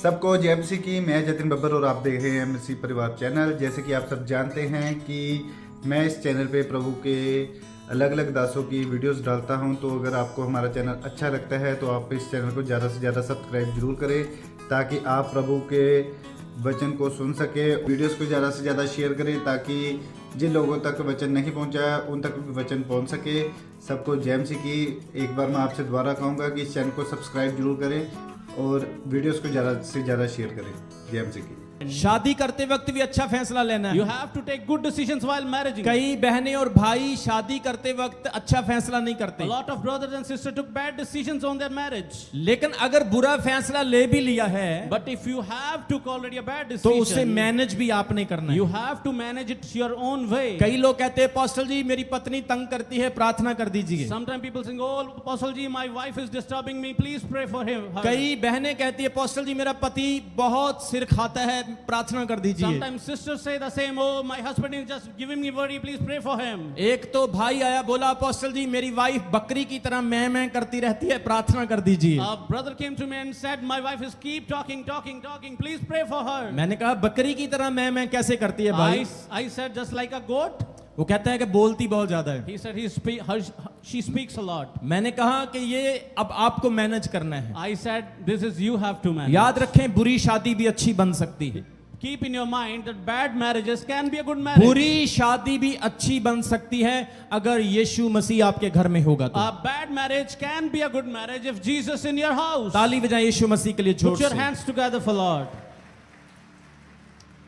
सबको जय मसीह की। मैं जतिन बब्बर और आप देख रहे हैं मसीह परिवार चैनल। जैसे कि आप सब जानते हैं कि मैं इस चैनल पे प्रभु के अलग अलग दासों की वीडियोस डालता हूं, तो अगर आपको हमारा चैनल अच्छा लगता है तो आप इस चैनल को ज़्यादा से ज़्यादा सब्सक्राइब जरूर करें, ताकि आप प्रभु के वचन को सुन सके। वीडियोस को ज़्यादा से ज़्यादा शेयर करें, ताकि जिन लोगों तक वचन नहीं पहुंचा उन तक भी वचन पहुंच सके। सबको जय मसीह की। एक बार मैं आपसे दोबारा कहूँगा कि इस चैनल को सब्सक्राइब जरूर करें और वीडियोस को ज़्यादा से ज़्यादा शेयर करें। जय मसीह की। शादी करते वक्त भी अच्छा फैसला लेना है। You have to take good decisions while marrying. कई बहनें और भाई शादी करते वक्त अच्छा फैसला नहीं करते, A lot of brothers and sisters took bad decisions on their marriage. लेकिन अगर बुरा फैसला ले भी लिया है But if you have took already a bad तो उसे decision, मैनेज भी आपने करना you है। have to manage it your own way. कई लोग कहते हैं अपोस्टल जी मेरी पत्नी तंग करती है, प्रार्थना कर दीजिए। Sometimes people think, oh, Apostle ji, my wife is disturbing me. Please pray for him. her." कई बहनें कहती है अपोस्टल जी मेरा पति बहुत सिर खाता है, प्रार्थना कर दीजिए। Sometimes sisters say the same. Oh, my husband is just giving me worry. Please pray for him. एक तो भाई आया बोला अपोस्टल जी मेरी वाइफ बकरी की तरह मैं करती रहती है, प्रार्थना कर दीजिए। A brother came to me and said, my wife is keep talking. Please pray for her. मैंने कहा बकरी की तरह मैं कैसे करती है भाई? I said, just like a goat. वो कहता है कि बोलती बहुत ज्यादा है। He said, she speaks a lot. मैंने कहा कि ये अब आपको मैनेज करना है। I said, this is you have to manage. याद रखें बुरी शादी भी अच्छी बन सकती है। Keep in your mind that bad marriages can be a good marriage. बुरी शादी भी अच्छी बन सकती है अगर यीशु मसीह आपके घर में होगा तो। A bad marriage can be a good marriage if Jesus in your house. ताली बजाएं यीशु मसीह के लिए जोर Put your से। hands together for Lord.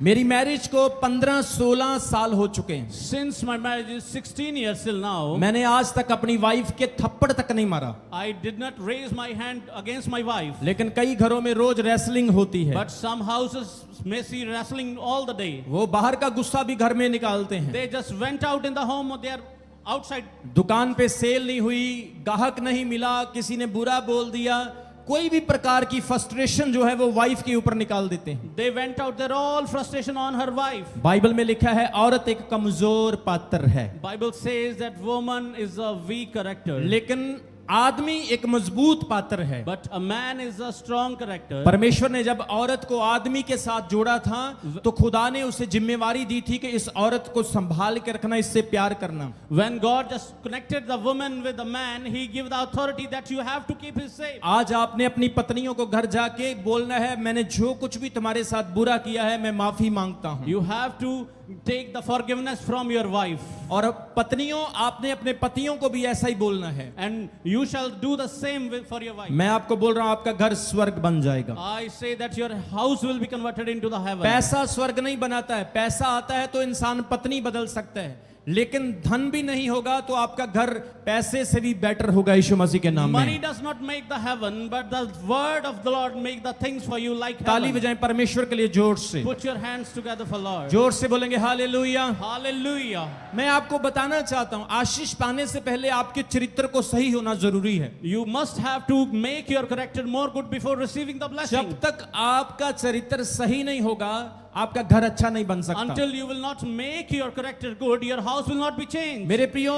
मेरी मैरिज को 15-16 साल हो चुके हैं। Since my marriage is 16 years till now, मैंने आज तक अपनी वाइफ के थप्पड़ तक नहीं मारा, I did not raise my hand against my wife. लेकिन कई घरों में रोज रेसलिंग होती है। But some houses may see wrestling all the day. वो बाहर का गुस्सा भी घर में निकालते हैं। They just went out in the home, they are outside. दुकान पे सेल नहीं हुई, ग्राहक नहीं मिला, किसी ने बुरा बोल दिया, कोई भी प्रकार की फ्रस्ट्रेशन जो है वो वाइफ के ऊपर निकाल देते हैं। They went out, they're all frustration on her wife. Bible में लिखा है औरत एक कमजोर पात्र है, Bible says that woman is a weak character. लेकिन आदमी एक मजबूत पात्र है। But a man is a strong character. परमेश्वर ने जब औरत को आदमी के साथ जोड़ा था तो खुदा ने उसे जिम्मेवारी दी थी कि इस औरत को संभाल के रखना, इससे प्यार करना। When God just connected the woman with the man, He gave the authority that you have to keep his safe. आज आपने अपनी पत्नियों को घर जाके बोलना है मैंने जो कुछ भी तुम्हारे साथ बुरा किया है मैं माफी मांगता हूँ। You have to take the forgiveness from your wife. और पत्नियों आपने अपने पतियों को भी ऐसा ही बोलना है। And you shall do the same for your wife. मैं आपको बोल रहा हूँ आपका घर स्वर्ग बन जाएगा। I say that your house will be converted into the heaven. पैसा स्वर्ग नहीं बनाता है, पैसा आता है तो इंसान पत्नी बदल सकता है, लेकिन धन भी नहीं होगा तो आपका घर पैसे से भी बेटर होगा यीशु मसीह के नाम Money में। does not make the heaven, but the word of the Lord make the things for you like ताली heaven. बजाएं परमेश्वर के लिए जोर से। Put your hands together for Lord. जोर से बोलेंगे हालेलुया। Hallelujah. मैं आपको बताना चाहता हूं आशीष पाने से पहले आपके चरित्र को सही होना जरूरी है। You must have to make your character more good before receiving the blessing. जब तक आपका चरित्र सही नहीं होगा आपका घर अच्छा नहीं बन सकता। Until you will not make your character good, your house will not be changed. मेरे प्रियो,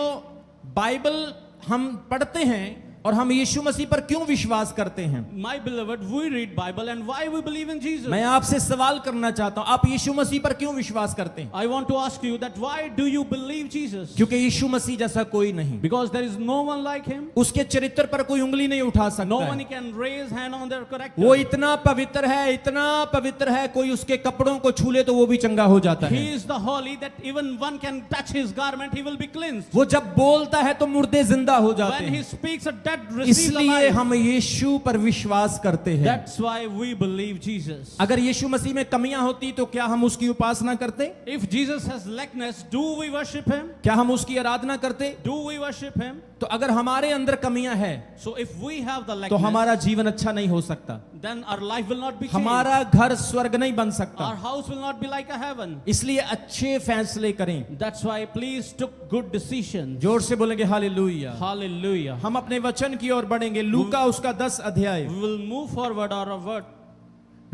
बाइबल हम पढ़ते हैं और हम यीशु मसीह पर क्यों विश्वास करते हैं? My beloved, we read Bible and why we believe in Jesus. मैं आपसे सवाल करना चाहता हूं, आप यीशु मसीह पर क्यों विश्वास करते हैं? I want to ask you that why do you believe Jesus? क्योंकि यीशु मसीह जैसा कोई नहीं, Because there is no one like him. उसके चरित्र पर कोई उंगली नहीं उठा सकता No है। one can raise hand on their character. वो इतना पवित्र है, इतना पवित्र है, कोई उसके कपड़ों को छू ले तो वो भी चंगा हो जाता है। He is the holy that even one can touch his garment, he will be cleansed. वो जब बोलता है तो मुर्दे जिंदा हो जाते When he हैं। speaks, a dead receives the इसलिए life. हम यीशु पर विश्वास करते हैं। That's why we believe Jesus. अगर यीशु मसीह में कमियां होती तो क्या हम उसकी उपासना करते? If Jesus has lackness, do we worship him? क्या हम उसकी आराधना करते? Do we worship him? तो अगर हमारे अंदर कमियां हैं So if we have the तो lackness, हमारा जीवन अच्छा नहीं हो सकता, then our life will not be changed. हमारा घर स्वर्ग नहीं बन Our सकता। house will not be like a heaven. इसलिए अच्छे फैसले करें। That's why please took good decisions. जोर से बोलेंगे हालेलुया। Hallelujah. हम अपने वचन की ओर बढ़ेंगे। लूका उसका 10 अध्याय, We will move forward our word.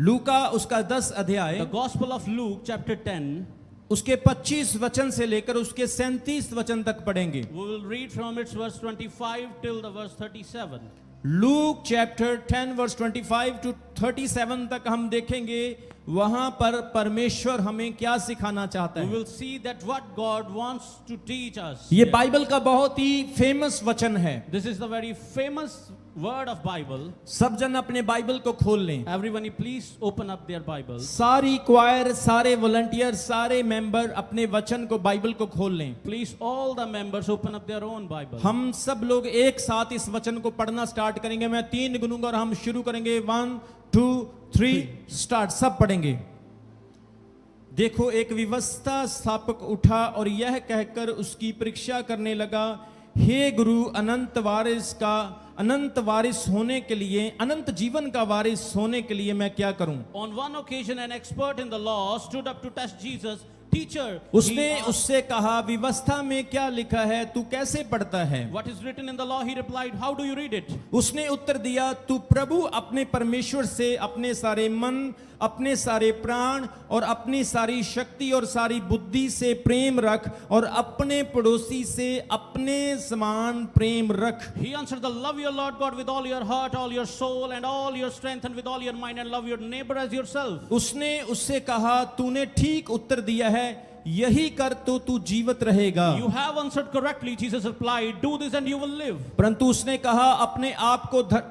लूका उसका 10 अध्याय The Gospel of Luke chapter 10. उसके 25 वचन से लेकर उसके 37 वचन तक पढ़ेंगे। We will read from its verse 25 till the verse 37. Luke chapter 10 verse 25 to 37 तक हम देखेंगे वहां पर परमेश्वर हमें क्या सिखाना चाहता We है। will see that what God wants to teach us. ये बाइबल का बहुत ही फेमस वचन है। This is the very famous word of Bible. सब जन अपने बाइबल को खोल लें। Everyone, please open up their Bibles. सारी क्वायर, सारे वॉलंटियर, सारे मेंबर अपने वचन को, बाइबल को खोल लें। Please, all the members open up their own Bible. हम सब लोग एक साथ इस वचन को पढ़ना स्टार्ट करेंगे। मैं 3 गिनूंगा और हम शुरू करेंगे। 1 2 3 स्टार्ट। सब पढ़ेंगे। देखो, एक व्यवस्था स्थापक उठा और यह कहकर उसकी परीक्षा करने लगा, हे गुरु, अनंत वारिस होने के लिए, अनंत जीवन का वारिस होने के लिए मैं क्या करूं? On one occasion, an expert in the law stood up to test Jesus. Teacher, उसने he asked, उससे कहा, व्यवस्था में क्या लिखा है, तू कैसे पढ़ता है? what is written in the law? He replied, how do you read it? उसने उत्तर दिया, तू प्रभु अपने परमेश्वर से अपने सारे मन, अपने सारे प्राण और अपनी सारी शक्ति और सारी बुद्धि से प्रेम रख और अपने पड़ोसी से अपने समान प्रेम रख। He answered, the love your Lord God with all your heart, all your soul and all your strength and with all your mind, and love your neighbor as yourself. उसने उससे कहा, तूने ठीक उत्तर दिया है, यही कर तो तू जीवित रहेगा। You have answered correctly, Jesus replied, do this and you will live. परंतु उसने कहा,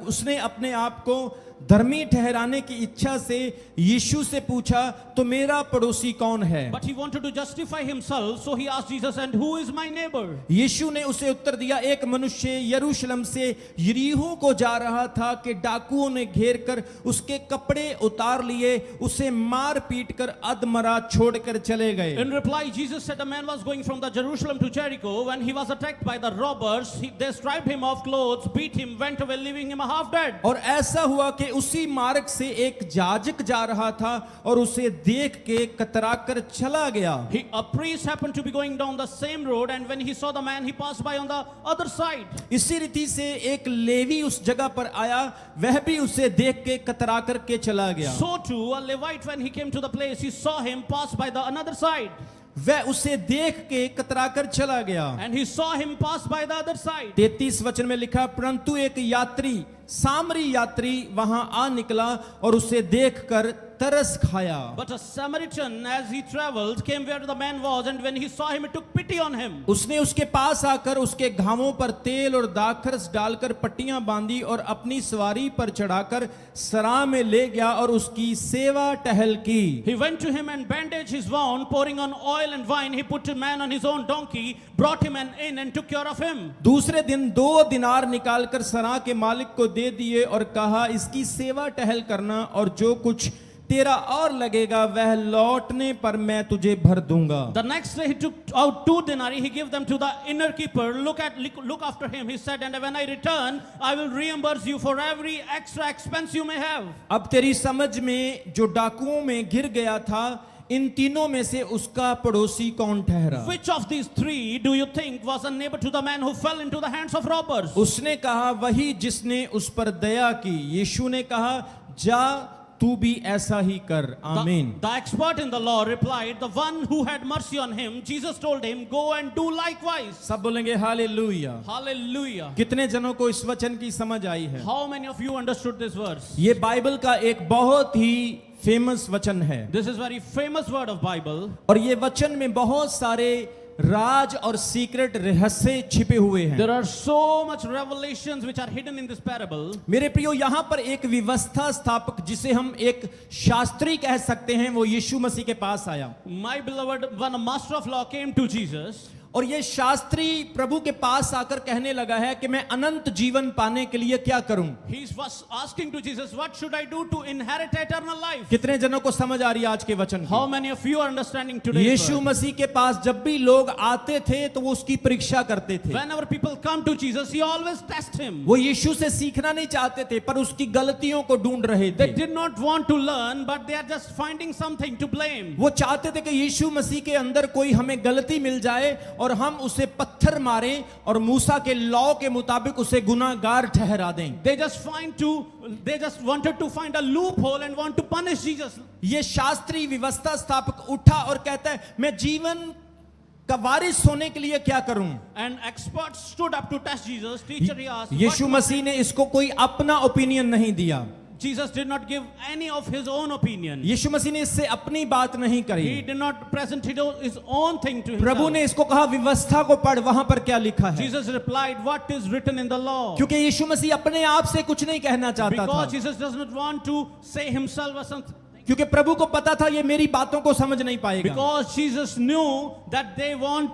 उसने अपने आप को धर्मी ठहराने की इच्छा से यीशु से पूछा, तो मेरा पड़ोसी कौन है? But he wanted to justify himself, so he asked Jesus, and who is my neighbor? यीशु ने उसे उत्तर दिया, एक मनुष्य यरूशलेम से यरीहो को जा रहा था कि डाकुओं ने घेर कर उसके कपड़े उतार लिए, उसे मार पीट कर अधमरा छोड़कर चले गए। In reply, Jesus said a man was going from the Jerusalem to Jericho. When he was attacked by the robbers, they stripped him of clothes, beat him, went away, leaving him half dead. और ऐसा हुआ कि उसी मार्ग से एक जाजक जा रहा था और उसे देख के कतराकर चला गया। A priest happened to be going down the same road, and when he saw the man, he passed by on the other side. इसी रीति से एक लेवी उस जगह पर आया, वह भी उसे देख के कतराकर के चला गया। So too, a Levite, when he came to the place, he saw him pass by the another side. वह उसे देख के कतराकर चला गया। And he saw him pass by the other side. 33 वचन में लिखा, परंतु एक यात्री, सामरी यात्री वहां आ निकला और उसे देखकर तरस खाया। But a Samaritan, as he traveled, came where the man was, and when he saw him, he took pity on him. उसने उसके पास आकर उसके घावों पर तेल और दाखरस डालकर पट्टियां बांधी और अपनी सवारी पर चढ़ाकर सराह में ले गया और उसकी सेवा टहल की। He went to him and bandaged his wound, pouring on oil and wine. He put a man on his own donkey, brought him an inn, and took care of him. दूसरे दिन 2 दिनार निकालकर सराह के मालिक को दे दिए और कहा, इसकी सेवा टहल करना और जो कुछ तेरा और लगेगा वह लौटने पर मैं तुझे भर दूंगा। The next day he took out 2 denarii. He gave them to the inner keeper. Look after him, he said, and when I return, I will reimburse you for every extra expense you may have. अब तेरी समझ में जो डाकुओं में गिर गया था, इन तीनों में से उसका पड़ोसी कौन ठहरा? Which of these 3 do you think was a neighbor to the man who fell into the hands of robbers? उसने कहा, वही जिसने उस पर दया की। यीशु ने कहा, जा तू भी ऐसा ही कर। आमीन। The expert in the law replied, the one who had mercy on him. Jesus told him, go and do likewise. सब बोलेंगे हालेलुया। Hallelujah. कितने जनों को इस वचन की समझ आई है? How many of you understood this verse? ये बाइबल का एक बहुत ही फेमस वचन है This is very famous word of Bible. और ये वचन में बहुत सारे राज और सीक्रेट रहस्य छिपे हुए हैं। There are so much revelations which are hidden in this parable. मेरे प्रियो, यहाँ पर एक व्यवस्था स्थापक, जिसे हम एक शास्त्री कह सकते हैं, वो यीशु मसीह के पास आया। My beloved, when a master of law came to Jesus, और ये शास्त्री प्रभु के पास आकर कहने लगा है कि मैं अनंत जीवन पाने के लिए क्या करूं? he was asking to Jesus, what should I do to inherit eternal life? कितने जनों को समझ आ रही है आज के वचन How की? many of you are understanding today? यीशु मसीह के पास जब भी लोग आते थे तो वो उसकी परीक्षा करते थे। Whenever people come to Jesus, he always tests him. वो यीशु से सीखना नहीं चाहते थे, पर उसकी गलतियों को ढूंढ रहे थे। They did not want to learn, but they are just finding something to blame. वो चाहते थे कि यीशु मसीह के अंदर कोई हमें गलती मिल जाए और हम उसे पत्थर मारें और मूसा के लॉ के मुताबिक उसे गुनाहगार ठहरा दें। They just wanted to find a loophole and want to punish Jesus. ये शास्त्री व्यवस्था स्थापक उठा और कहता है, मैं जीवन का वारिस होने के लिए क्या करूं? An expert stood up to test Jesus. Teacher, he asked. Yeshu "What मसीह ने इसको कोई अपना ओपिनियन नहीं दिया. Jesus did not give any of his own opinion. यीशु मसीह ने इससे अपनी बात नहीं करी. He did not present his own thing to Prabhu himself. ने इसको कहा व्यवस्था को पढ़, वहां पर क्या लिखा है. Jesus replied, what is written in the law? क्योंकि यीशु मसीह अपने आप से कुछ नहीं कहना चाहता था. Because Jesus does not want to say himself or something. क्योंकि प्रभु को पता था ये मेरी बातों को समझ नहीं पाएगा. Because Jesus knew that they will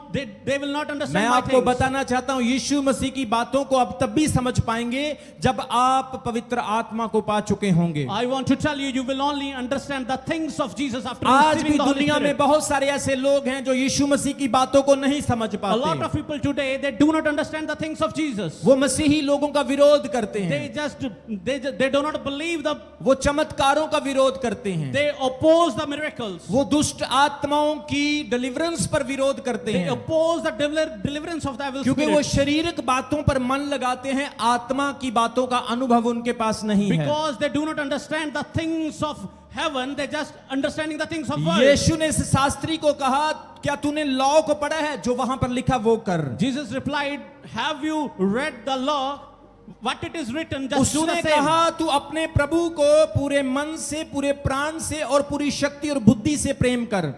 not मैं understand my आपको things. बताना चाहता हूं यीशु मसीह की बातों को आप तब भी समझ पाएंगे जब आप पवित्र आत्मा को पा चुके होंगे. I want to tell you, you will only understand the things of Jesus after आज receiving भी the Holy दुनिया में Spirit. बहुत सारे ऐसे लोग हैं जो यीशु मसीह की बातों को नहीं समझ A lot पाते. of people today, they do not understand the things of Jesus. वो मसीही लोगों का विरोध करते हैं. They do not believe वो चमत्कारों का विरोध करते हैं. they oppose the miracles. वो दुष्ट आत्माओं की डिलीवरेंस पर विरोध करते They हैं. oppose the deliverance of the evil क्योंकि वो spirit. शारीरिक बातों पर मन लगाते हैं, आत्मा की बातों का अनुभव उनके पास नहीं है. Because they do not understand the things of heaven, they just understanding the things of world. यीशु ने इस शास्त्री को कहा, क्या तूने लॉ को पढ़ा है? जो वहां पर लिखा वो कर. Jesus replied, have you read the law? What it is written, just do the उसने same. कहा तू अपने प्रभु को पूरे मन से, पूरे प्राण से और पूरी शक्ति और बुद्धि से प्रेम कर.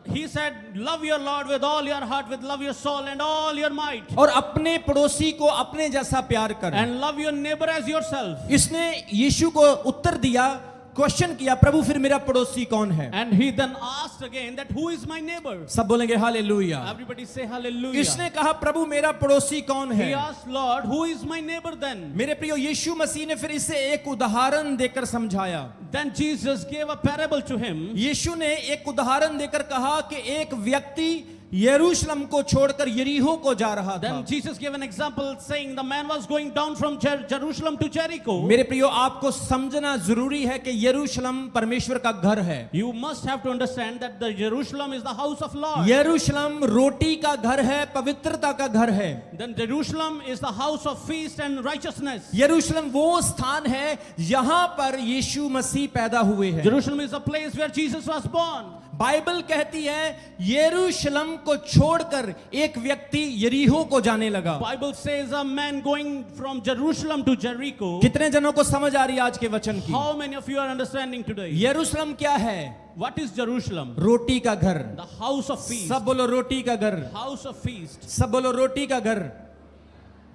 He said, love your Lord with all your heart, with love your soul and all your might. और अपने पड़ोसी को अपने जैसा प्यार कर. And love your neighbor as yourself. इसने यीशु को उत्तर दिया, क्वेश्चन किया, प्रभु फिर मेरा पड़ोसी कौन है? And he then asked again that who is my neighbor? सब बोलेंगे हालेलुया. Everybody say hallelujah. इसने कहा प्रभु मेरा पड़ोसी कौन है? He asked, Lord, who is my neighbor then? मेरे प्रियो यीशु मसीह ने फिर इसे एक उदाहरण देकर समझाया. Then Jesus gave a parable to him. यीशु ने एक उदाहरण देकर कहा कि एक व्यक्ति यरूशलेम को छोड़कर यरीहो को जा रहा था. Then Jesus gave an example saying the man was going down from Jerusalem to Jericho. मेरे प्रियो आपको समझना जरूरी है कि यरूशलेम परमेश्वर का घर है. You must have to understand that the Jerusalem is the house of Lord. यरूशलेम रोटी का घर है, पवित्रता का घर है. Then Jerusalem is the house of feast and righteousness. यरूशलेम वो स्थान है जहां पर यीशु मसीह पैदा हुए हैं. Jerusalem is the place where Jesus was born. Bible कहती है यरूशलेम को छोड़कर एक व्यक्ति यरीहो को जाने लगा. Bible says a man going from Jerusalem to Jericho. कितने जनों को समझ आ रही है आज के वचन की? How many of you are understanding today? यरूशलेम क्या है? What is Jerusalem? रोटी का घर. The house of feast. सब बोलो रोटी का घर. House of feast. सब बोलो रोटी का घर,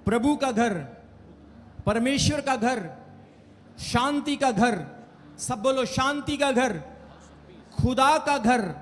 प्रभु का घर, परमेश्वर का घर, शांति का घर. सब बोलो शांति का घर, खुदा का घर.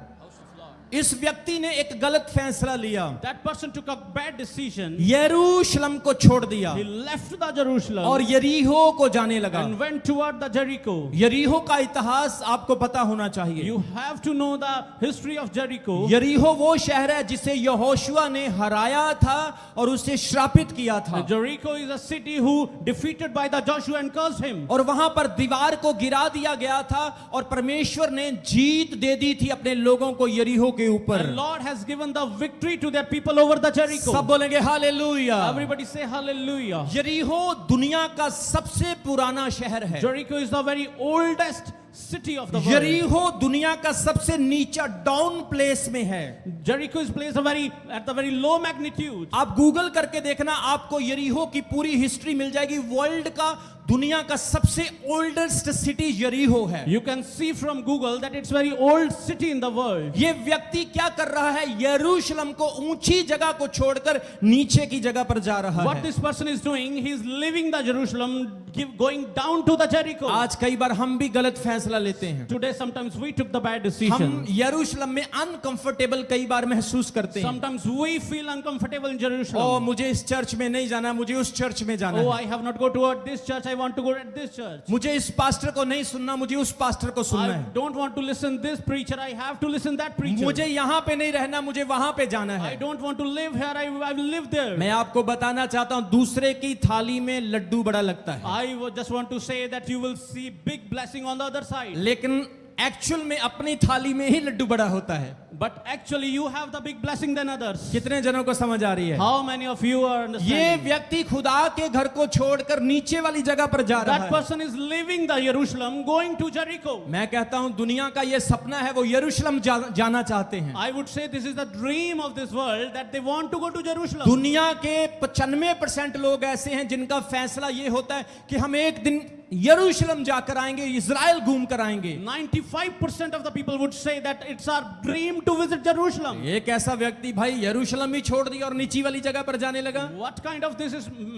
इस व्यक्ति ने एक गलत फैसला लिया. That person took a bad decision. यरूशलेम को छोड़ दिया He left the Jerusalem और यरीहो को जाने लगा. and went toward the Jericho. यरीहो का इतिहास आपको पता होना चाहिए. You have to know the history of Jericho. यरीहो वो शहर है जिसे यहोशुआ ने हराया था और उसे श्रापित किया था. Jericho is a city who defeated by the Joshua and cursed him. और वहां पर दीवार को गिरा दिया गया था और परमेश्वर ने जीत दे दी थी अपने लोगों को यरीहो के ऊपर. And Lord has given the victory to their people over the Jericho. सब बोलेंगे हालेलुया. Everybody say hallelujah. यरीहो दुनिया का सबसे पुराना शहर है. Jericho is the very oldest city of the world. यरीहो दुनिया का सबसे नीचा डाउन प्लेस में है. Jericho is placed at the very low magnitude. आप गूगल करके देखना, आपको यरीहो की पूरी हिस्ट्री मिल जाएगी. वर्ल्ड का दुनिया का सबसे ओल्डेस्ट सिटी यरीहो है. You can see from Google that it's very old city in the world. ये व्यक्ति क्या कर रहा है? यरूशलेम को ऊंची जगह को छोड़कर नीचे की जगह पर जा रहा What है. this person is doing, he is leaving the Jerusalem, going down to the Jericho. आज कई बार हम भी गलत फैसला लेते हैं. Today sometimes we took the bad हम decision. यरूशलेम में अनकंफर्टेबल कई बार महसूस करते हैं. Sometimes we feel uncomfortable in O Jerusalem. मुझे इस चर्च में नहीं जाना, मुझे उस चर्च में जाना Oh, है. I have not go toward this church, I want to go at this church. मुझे इस पास्टर को नहीं सुनना, मुझे उस पास्टर को सुनना I है. don't want to listen this preacher, I have to listen that preacher. मुझे यहाँ पे नहीं रहना, मुझे वहां पे जाना I है. don't want to live here, I will live there. मैं आपको बताना चाहता हूँ, दूसरे की थाली में लड्डू बड़ा लगता है, I just want to say that you will see big blessing on the other side. लेकिन एक्चुअल में अपनी थाली में ही लड्डू बड़ा होता है। But actually you have the big blessing than others. कितने जनों को समझ आ रही है? How many of you are ये understanding? व्यक्ति खुदा के घर को छोड़कर नीचे वाली जगह पर जा रहा That है। person is leaving the Jerusalem, going to Jericho. मैं कहता हूं दुनिया का ये सपना है, वो यरूशलेम जाना चाहते हैं। I would say this is the dream of this world, that they want to go to Jerusalem. दुनिया के 95% लोग ऐसे हैं जिनका फैसला ये होता है कि हम एक दिन यरूशलेम जाकर आएंगे, इज़राइल घूम कर आएंगे। 95% of the people would say that it's our dream to visit Jerusalem. एक ऐसा व्यक्ति भाई यरूशलेम ही छोड़ दिया और नीची वाली जगह पर जाने लगा। What kind of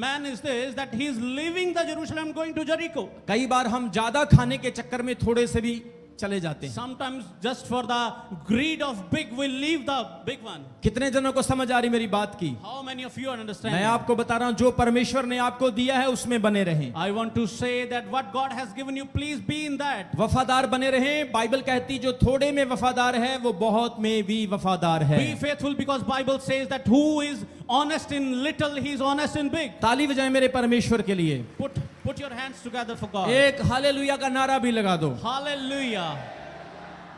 man is this that he is leaving the Jerusalem going to Jericho? कई बार हम ज्यादा खाने के चक्कर में थोड़े से भी चले जाते हैं। Sometimes just for the greed of big we leave the big one. कितने जनों को समझ आ रही मेरी बात की? How many of you are मैं understanding? आपको बता रहा हूं जो परमेश्वर ने आपको दिया है उसमें बने रहें। I want to say that what God has given you, please be in that. वफादार बने रहें। बाइबल कहती जो थोड़े में वफादार है वो बहुत में भी वफादार है। Be faithful because Bible says that who is honest in little, he is honest in big. ताली बजाएं मेरे परमेश्वर के लिए। Put your hands together for God. एक हालेलुया का नारा भी लगा दो। Hallelujah.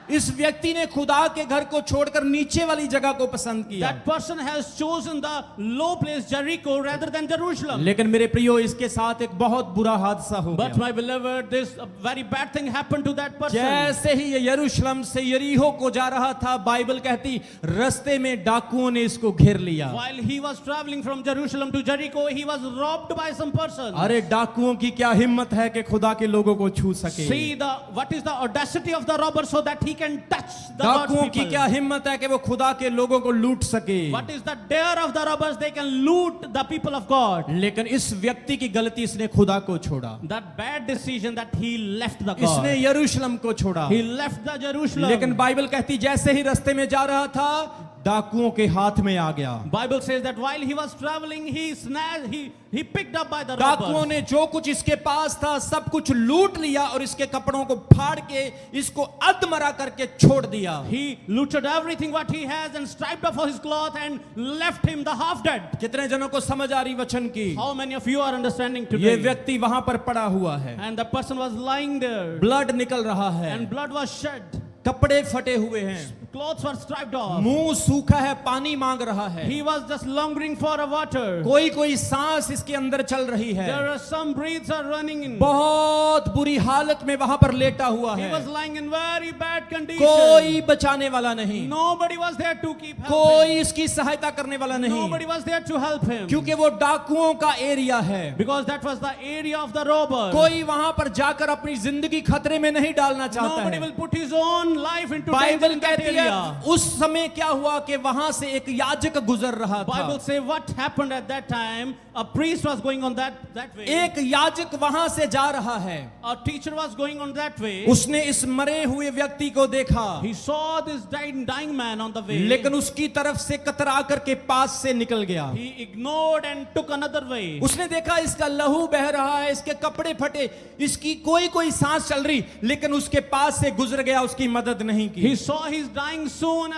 इस व्यक्ति ने खुदा के घर को छोड़कर नीचे वाली जगह को पसंद किया। That person has chosen the low place Jericho rather than Jerusalem. लेकिन मेरे प्रियो इसके साथ एक बहुत बुरा हादसा हो But गया। my beloved, this very bad thing happened to that person. जैसे ही ये यरूशलेम से यरीहो को जा रहा था, बाइबल कहती रास्ते में डाकुओं ने इसको घेर लिया। While he was traveling from Jerusalem to Jericho, he was robbed by some person. अरे डाकुओं की क्या हिम्मत है कि खुदा के लोगों को छू सके। See what is the audacity of the robber so that he can touch the God's डाकुओं की people. क्या हिम्मत है कि वो खुदा के लोगों को लूट सके। What is the dare of the robbers? They can loot the people of God. लेकिन इस व्यक्ति की गलती, इसने खुदा को छोड़ा। That bad decision that he left the इसने God. यरूशलेम को छोड़ा। He left the Jerusalem. लेकिन बाइबल कहती जैसे ही रास्ते में जा रहा था डाकुओं के हाथ में आ गया। Bible says that while he was traveling, he picked up by the डाकुओं robbers. ने जो कुछ इसके पास था सब कुछ लूट लिया और इसके कपड़ों को फाड़ के इसको अधमरा करके छोड़ दिया। He looted everything what he has and striped off his cloth and left him the half dead. कितने जनों को समझ आ रही वचन की? How many of you are understanding ये today? व्यक्ति वहां पर पड़ा हुआ है, And the person was lying there blood निकल रहा है, and blood was shed. कपड़े फटे हुए हैं, Clothes were striped off. मुंह सूखा है, पानी मांग रहा है, He was just longing for a water. कोई कोई सांस इसके अंदर चल रही है, There are some breaths are running in. बहुत बुरी हालत में वहां पर लेटा हुआ He है, was lying in very bad condition. कोई बचाने वाला नहीं, Nobody was there to keep help कोई him. इसकी सहायता करने वाला नहीं, Nobody was there to help him. क्योंकि वो डाकुओं का एरिया है। Because that was the area of the robber. कोई वहां पर जाकर अपनी जिंदगी खतरे में नहीं डालना चाहता Nobody है। will put his own life into danger Bible in that कहती है area. उस समय क्या हुआ कि वहां से एक याजक गुजर रहा था। Bible say what happened at that time. A priest was going on that way. एक याजक वहां से जा रहा है, A teacher was going on that way. उसने इस मरे हुए व्यक्ति को देखा, He saw this dying man on the way. लेकिन उसकी तरफ से कतरा करके पास से निकल गया। He ignored and took another way. उसने देखा इसका लहू बह रहा है, इसके कपड़े फटे, इसकी कोई सांस चल रही, लेकिन उसके पास से गुजर गया, उसकी मदद नहीं की। He saw he's dying soon.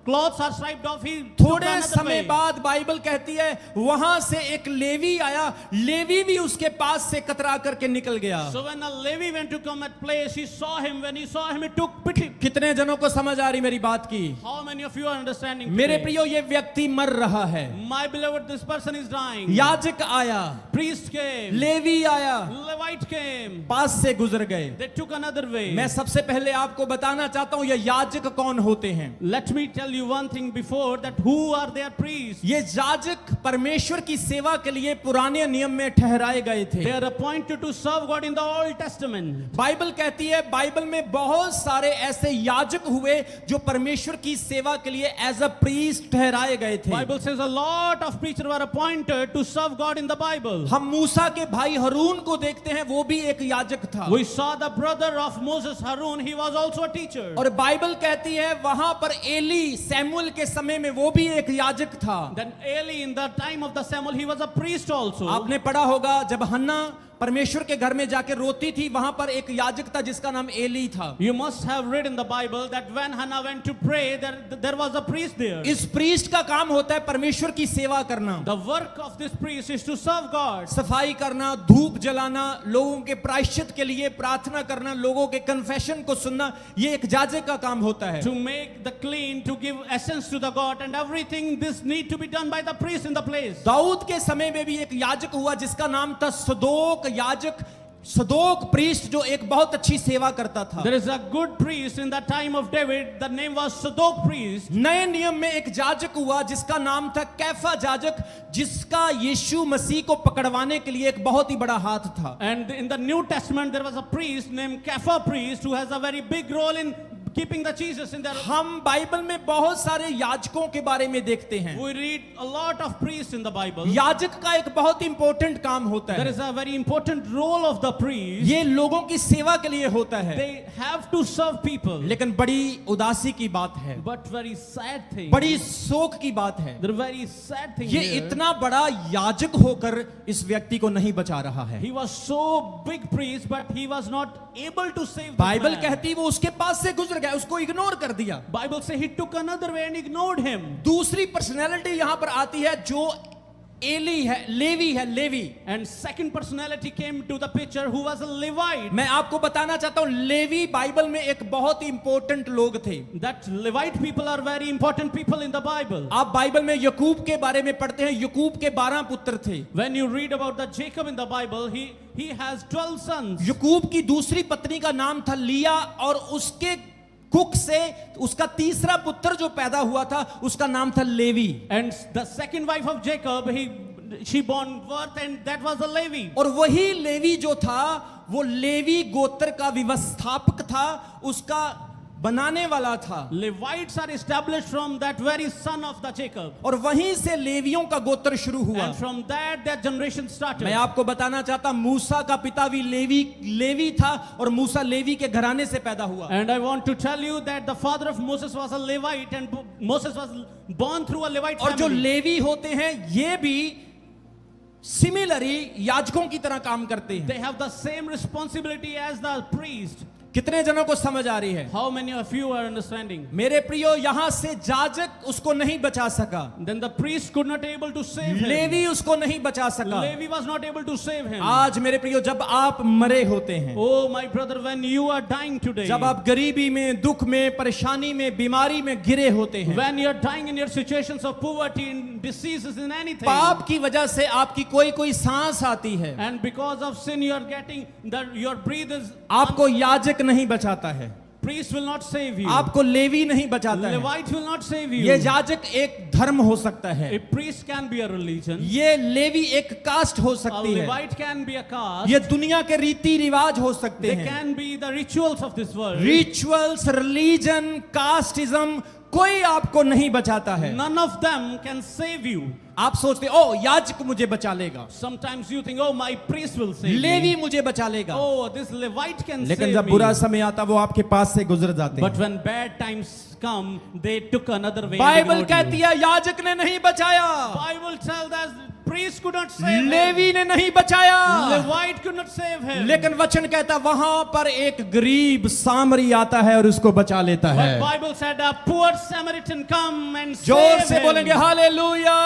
Clothes are striped off. He took थोड़े another समय way. बाद बाइबल कहती है वहां से एक लेवी आया, लेवी भी उसके पास से कतरा करके निकल गया। So when a Levi went to come at place, he saw him. When he saw him, he took pity. कितने जनों को समझ आ रही मेरी बात की? How many of you are understanding मेरे today? प्रियो ये व्यक्ति मर रहा है। My beloved, this person is dying. याजक आया, Priest came. लेवी आया, Levite came. पास से गुजर गए। They took another way. मैं सबसे पहले आपको बताना चाहता हूं ये याजक कौन होते हैं। Let me tell you one thing before that who are their priests. ये याजक परमेश्वर की सेवा के लिए पुराने नियम में ठहराए गए थे। They are appointed to serve God in the Old Testament. Bible कहती है, बाइबल में बहुत सारे ऐसे याजक हुए जो परमेश्वर की सेवा के लिए एज अ प्रीस्ट ठहराए गए थे। Bible says a lot of preachers were appointed to serve God in the Bible. हम मूसा के भाई हारून को देखते हैं, वो भी एक याजक था। We saw the brother of Moses, Harun. He was also a teacher. और बाइबल कहती है वहां पर एली सैमुअल के समय में वो भी एक याजक था। Then Eli, in the time of the Samuel, he was a priest also. आपने पढ़ा होगा जब हन्ना परमेश्वर के घर में जाके रोती थी, वहां पर एक याजक था जिसका नाम एली था। You must have read in the Bible that when Hannah went to pray, there was a priest there. इस प्रीस्ट का काम होता है परमेश्वर की सेवा करना, The work of this priest is to serve God. सफाई करना, धूप जलाना, लोगों के प्रायश्चित के लिए प्रार्थना करना, लोगों के कन्फेशन को सुनना, ये एक याजक का काम होता है। To make the clean, to give essence to the God, and everything this need to be done by the priest in the place. Dawood के समय में भी एक याजक हुआ जिसका नाम था सदोक याजक, सदोक प्रीस्ट, जो एक बहुत अच्छी सेवा करता था। There is a good priest in the time of David. The name was Sadok priest. नए नियम में एक याजक हुआ जिसका नाम था कैफा याजक, जिसका यीशु मसीह को पकड़वाने के लिए एक बहुत ही बड़ा हाथ था। And in the New Testament, there was a priest named Kepha priest who has a very big role in keeping the Jesus in their. हम बाइबल में बहुत सारे याजकों के बारे में देखते हैं। We read a lot of priests in the Bible. याजक का एक बहुत इंपॉर्टेंट काम होता There है, is a very important role of the priest. ये लोगों की सेवा के लिए होता है। They have to serve people. लेकिन बड़ी उदासी की बात है, But very sad thing. बड़ी शोक की बात है, The very sad thing ये here. इतना बड़ा याजक होकर इस व्यक्ति को नहीं बचा रहा है। He was so big priest, but he was not able to save the Bible man. कहती वो उसके पास से गुजर गया, उसको इग्नोर कर दिया। Bible say he took another way and ignored him. दूसरी पर्सनैलिटी यहां पर आती है जो एली है, लेवी है, levy. And second personality came to the picture who was a Levite. मैं आपको बताना चाहता हूं, लेवी बाइबल में एक बहुत ही इंपॉर्टेंट लोग थे। That Levite people are very important people in the Bible. आप बाइबल में यकूब के बारे में पढ़ते हैं, यकूब के 12 पुत्र थे। When you read about the Jacob in the Bible, he has 12 sons. यकूब की दूसरी पत्नी का नाम था लिया, और उसके कुक से उसका तीसरा पुत्र जो पैदा हुआ था उसका नाम था levy. And the second wife of Jacob, she born forth, and that was a Levi. और वही लेवी जो था वो लेवी गोत्र का व्यवस्थापक था, उसका बनाने वाला था। Levites are established from that very son of the Jacob. और वहीं से लेवियों का गोत्र शुरू हुआ। And from that generation started. मैं आपको बताना चाहता, मूसा का पिता भी लेवी था, और मूसा लेवी के घराने से पैदा हुआ। And I want to tell you that the father of Moses was a Levite, and Moses was born through a Levite और जो family. लेवी होते हैं ये भी सिमिलरी याजकों की तरह काम करते हैं। They have the same responsibility as the priest. कितने जनों को समझ आ रही है? How many of you are understanding? मेरे प्रियो, यहां से याजक उसको नहीं बचा सका, Then the priest could not able to save him. Levi उसको नहीं बचा सका। Levi was not able to save him. आज मेरे प्रियो, जब आप मरे होते हैं, Oh my brother, when you are dying today, जब आप गरीबी में, दुख में, परेशानी में, बीमारी में गिरे होते हैं, when you are dying in your situations of poverty, in diseases, in anything, पाप की वजह से आपकी कोई सांस आती है, and because of sin you are getting that your breath is, आपको याजक नहीं बचाता है, priest will not save you. आपको लेवी नहीं बचाता है। Levite will not save you. ये याजक एक धर्म हो सकता है, A priest can be a religion. ये लेवी एक कास्ट हो A सकती है, Levite can be a caste. ये दुनिया के रीति रिवाज हो सकते They हैं। can be the rituals of this world. Rituals, religion, casteism, कोई आपको नहीं बचाता है। None of them can save you. आप सोचते ओ याजक मुझे बचा लेगा, Sometimes you think, oh, my priest will save Levi me. मुझे बचा लेगा, Oh, this Levite can लेकिन save जब me. बुरा समय आता वो आपके पास से गुजर जाते But हैं। when bad times come, they took another way. and Bible ignored कहती you. है याजक ने नहीं बचाया, Bible tells us priest could not save him. Levi ने नहीं बचाया, Levite could not save him. लेकिन वचन कहता वहां पर एक गरीब सामरी आता है और उसको बचा लेता है। But Bible said a poor Samaritan come and जोर save से him. बोलेंगे हालेलुया।